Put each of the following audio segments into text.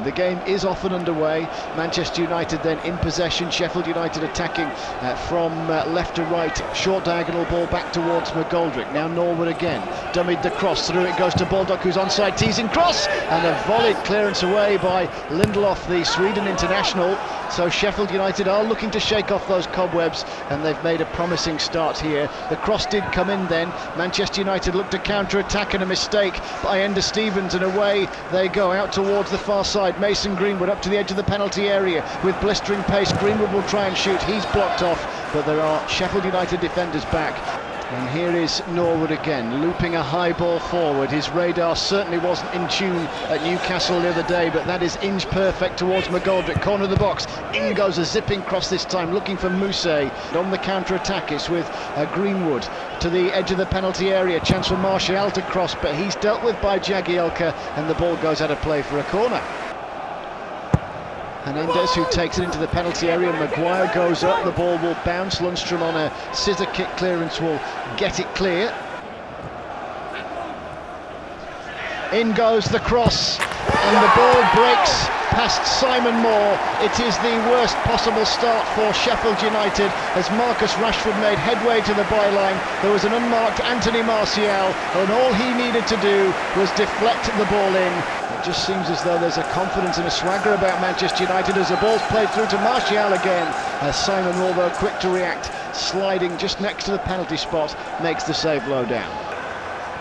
The game is off and underway. Manchester United then in possession. Sheffield United attacking from left to right. Short diagonal ball back towards McGoldrick. Now Norwood again. Dummied the cross. Through it goes to Baldock, who's onside, teasing cross. And a volleyed clearance away by Lindelof, the Sweden international. So Sheffield United are looking to shake off those cobwebs, and they've made a promising start here. The cross did come in then. Manchester United look to counter-attack, and a mistake by Ender Stevens, and away they go out towards the far side. Mason Greenwood up to the edge of the penalty area with blistering pace. Greenwood will try and shoot. He's blocked off, but there are Sheffield United defenders back. And here is Norwood again, looping a high ball forward. His radar certainly wasn't in tune at Newcastle the other day, but that is inch perfect towards McGoldrick, corner of the box. In goes a zipping cross this time, looking for Mousse. On the counter-attack, it's with Greenwood to the edge of the penalty area. Chance for Martial to cross, but he's dealt with by Jagielka, and the ball goes out of play for a corner. Hernandez, who takes it into the penalty area. Maguire goes up, the ball will bounce. Lundstrom on a scissor kick clearance will get it clear. In goes the cross, and the ball breaks past Simon Moore. It is the worst possible start for Sheffield United as Marcus Rashford made headway to the byline. There was an unmarked Anthony Martial, and all he needed to do was deflect the ball in. It just seems as though there's a confidence and a swagger about Manchester United as the ball's played through to Martial again. Simon Moore, though, quick to react, sliding just next to the penalty spot, makes the save low down.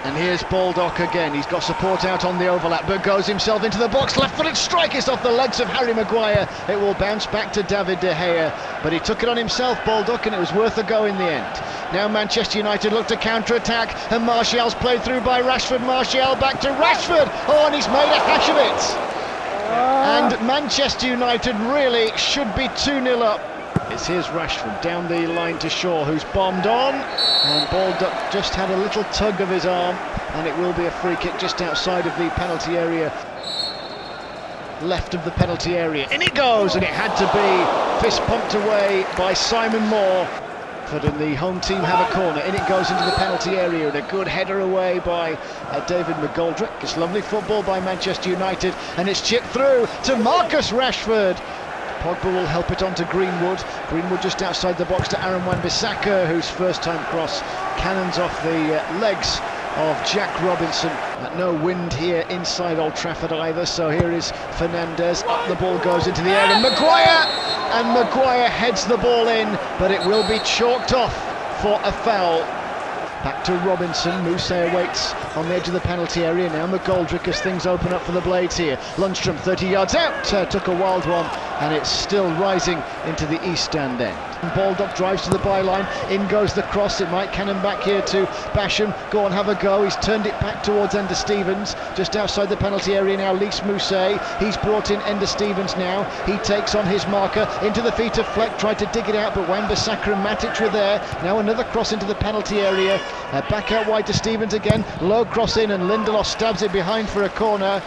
And here's Baldock again. He's got support out on the overlap, but goes himself into the box. Left-footed strike is off the legs of Harry Maguire. It will bounce back to David De Gea, but he took it on himself, Baldock, and it was worth a go in the end. Now Manchester United look to counter-attack, and Martial's played through by Rashford. Martial back to Rashford. Oh, and he's made a hash of it. And Manchester United really should be 2-0 up. Here's Rashford down the line to Shaw, who's bombed on, and Baldock just had a little tug of his arm, and it will be a free kick just outside of the penalty area, left of the penalty area. In it goes, and it had to be fist pumped away by Simon Moore. And the home team have a corner. In it goes into the penalty area, and a good header away by David McGoldrick. It's lovely football by Manchester United, and it's chipped through to Marcus Rashford. Pogba will help it on to Greenwood. Greenwood just outside the box to Aaron Wan-Bissaka, whose first-time cross cannons off the legs of Jack Robinson. No wind here inside Old Trafford either, so here is Fernandez. Up the ball goes into the air, and Maguire heads the ball in, but it will be chalked off for a foul. Back to Robinson. Mousse awaits on the edge of the penalty area. Now McGoldrick as things open up for the Blades here. Lundstrom 30 yards out, took a wild one, and it's still rising into the east stand end. Baldock drives to the byline. In goes the cross. It might cannon back here to Basham. Go on, have a go. He's turned it back towards Ender Stevens. Just outside the penalty area now, Lys Mousse. He's brought in Ender Stevens now. He takes on his marker into the feet of Fleck. Tried to dig it out, but Wan-Bissaka and Matic were there. Now another cross into the penalty area. Back out wide to Stevens again. Low cross in, and Lindelof stabs it behind for a corner.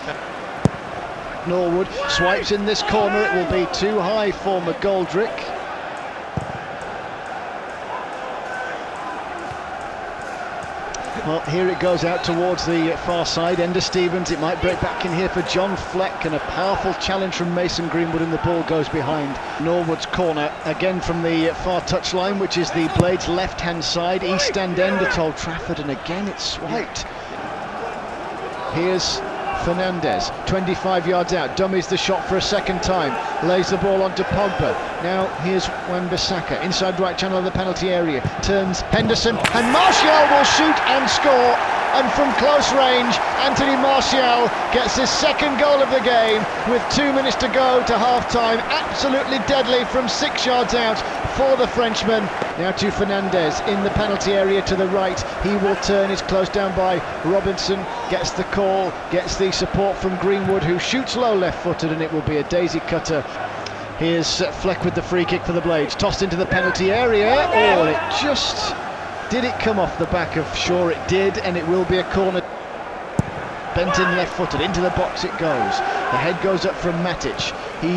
Norwood swipes in this corner. It will be too high for McGoldrick. Well, here it goes out towards the far side. Ender Stevens, it might break back in here for John Fleck, and a powerful challenge from Mason Greenwood, and the ball goes behind Norwood's corner. Again from the far touchline, which is the Blades' left-hand side, east stand end at Old Trafford, and again it's swiped. Here's Fernandez, 25 yards out, dummies the shot for a second time, lays the ball onto Pogba. Now here's Wan-Bissaka, inside right channel of the penalty area, turns Henderson, and Martial will shoot and score. And from close range, Anthony Martial gets his second goal of the game with 2 minutes to go to half-time. Absolutely deadly from 6 yards out for the Frenchman. Now to Fernandez in the penalty area to the right. He will turn, is closed down by Robinson, gets the call, gets the support from Greenwood, who shoots low left-footed, and it will be a daisy cutter. Here's Fleck with the free kick for the Blades, tossed into the penalty area. Oh, it just... Did it come off the back of Shaw? It did, and it will be a corner. Bent in left-footed, into the box it goes. The head goes up from Matic. He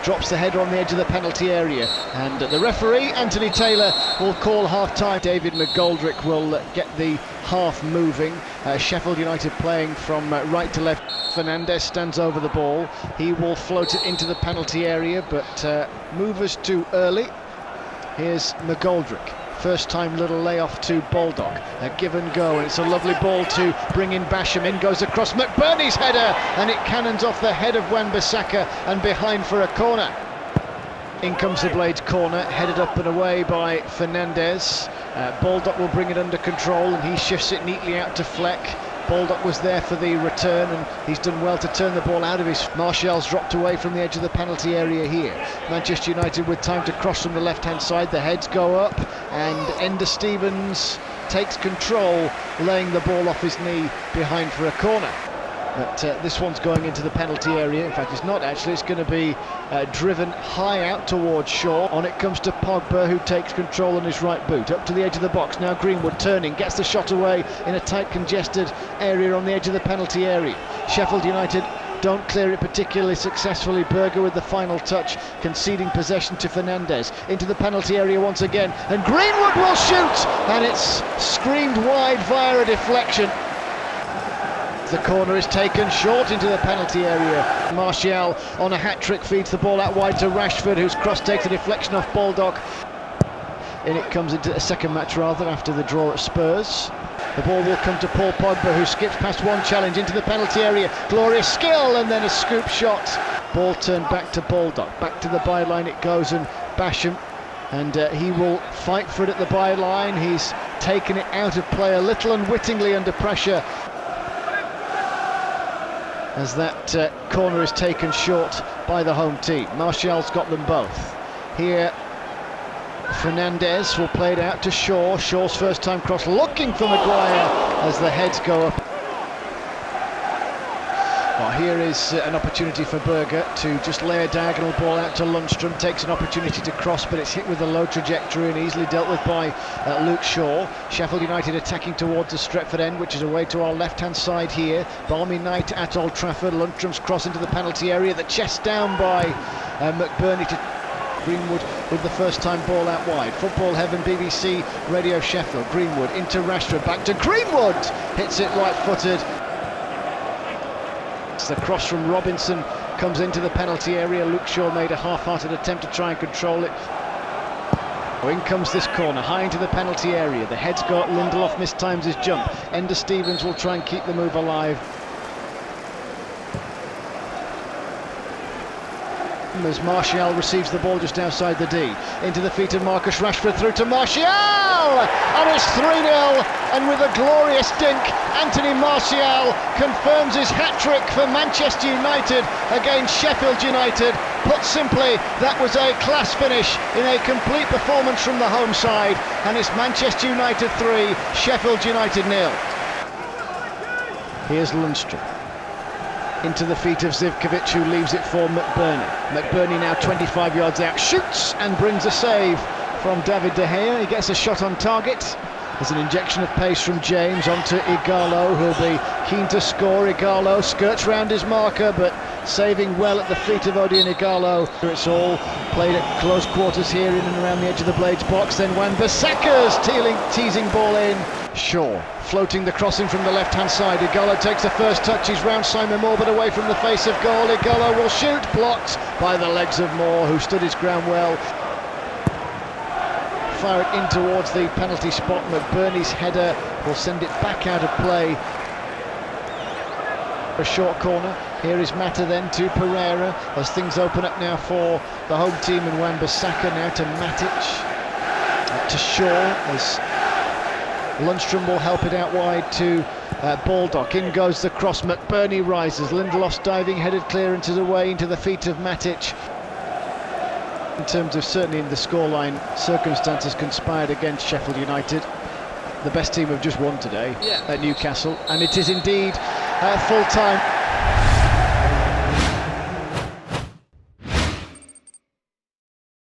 drops the header on the edge of the penalty area, and the referee, Anthony Taylor, will call half-time. David McGoldrick will get the half moving. Sheffield United playing from right to left. Fernandez stands over the ball. He will float it into the penalty area, but movers too early. Here's McGoldrick. First time little layoff to Baldock, a give and go, and it's a lovely ball to bring in Basham. In goes across McBurney's header, and it cannons off the head of Wan-Bissaka and behind for a corner. In comes the Blades corner, headed up and away by Fernandez. Baldock will bring it under control, and he shifts it neatly out to Fleck. Baldock was there for the return, and he's done well to turn the ball out of his. Martial's dropped away from the edge of the penalty area here. Manchester United with time to cross from the left-hand side. The heads go up, and Enda Stevens takes control, laying the ball off his knee behind for a corner. But this one's going into the penalty area. In fact, it's not actually. It's going to be driven high out towards Shaw. On it comes to Pogba, who takes control on his right boot. Up to the edge of the box. Now Greenwood turning, gets the shot away in a tight, congested area on the edge of the penalty area. Sheffield United don't clear it particularly successfully. Berger with the final touch, conceding possession to Fernandez. Into the penalty area once again, and Greenwood will shoot, and it's screamed wide via a deflection. The corner is taken short into the penalty area. Martial on a hat-trick feeds the ball out wide to Rashford, whose cross takes a deflection off Baldock. In it comes into a second match rather after the draw at Spurs. The ball will come to Paul Pogba, who skips past one challenge into the penalty area. Glorious skill, and then a scoop shot. Ball turned back to Baldock. Back to the byline it goes, and Basham. And he will fight for it at the byline. He's taken it out of play a little unwittingly under pressure, as that corner is taken short by the home team. Martial's got them both. Here, Fernandez will play it out to Shaw. Shaw's first time cross, looking for Maguire as the heads go up. Well, here is an opportunity for Berger to just lay a diagonal ball out to Lundstram. Takes an opportunity to cross, but it's hit with a low trajectory and easily dealt with by Luke Shaw. Sheffield United attacking towards the Stretford end, which is away to our left-hand side here. Balmy night at Old Trafford. Lundstram's cross into the penalty area. The chest down by McBurney to Greenwood with the first time ball out wide. Football Heaven, BBC Radio Sheffield. Greenwood into Rashford, back to Greenwood. Hits it right-footed. The cross from Robinson comes into the penalty area. Luke Shaw made a half-hearted attempt to try and control it. In comes this corner, high into the penalty area. The heads go up, Lindelof mistimes his jump. Enda Stevens will try and keep the move alive. As Martial receives the ball just outside the D. Into the feet of Marcus Rashford, through to Martial! And it's 3-0, and with a glorious dink, Anthony Martial confirms his hat-trick for Manchester United against Sheffield United. Put simply, that was a class finish in a complete performance from the home side, and it's Manchester United 3, Sheffield United 0. Here's Lundstram. Into the feet of Zivkovic, who leaves it for McBurney. McBurney now 25 yards out, shoots and brings a save from David De Gea. He gets a shot on target. There's an injection of pace from James onto Ighalo, who'll be keen to score. Ighalo skirts round his marker, but saving well at the feet of Odion Ighalo. It's all played at close quarters here in and around the edge of the Blades box. Then Wan-Bissaka's teasing ball in. Shaw floating the crossing from the left-hand side. Ighalo takes the first touch. He's round Simon Moore, but away from the face of goal. Ighalo will shoot, blocked by the legs of Moore, who stood his ground well. Fire it in towards the penalty spot. McBurney's header will send it back out of play. A short corner. Here is Mata then to Pereira as things open up now for the home team, and Wan-Bissaka now to Matic. Up to Shaw as Lundstram will help it out wide to Baldock. In goes the cross. McBurney rises. Lindelof's diving headed clearances away into the feet of Matic. In terms of certainly in the scoreline, circumstances conspired against Sheffield United. The best team have just won today at Newcastle, and it is indeed full time.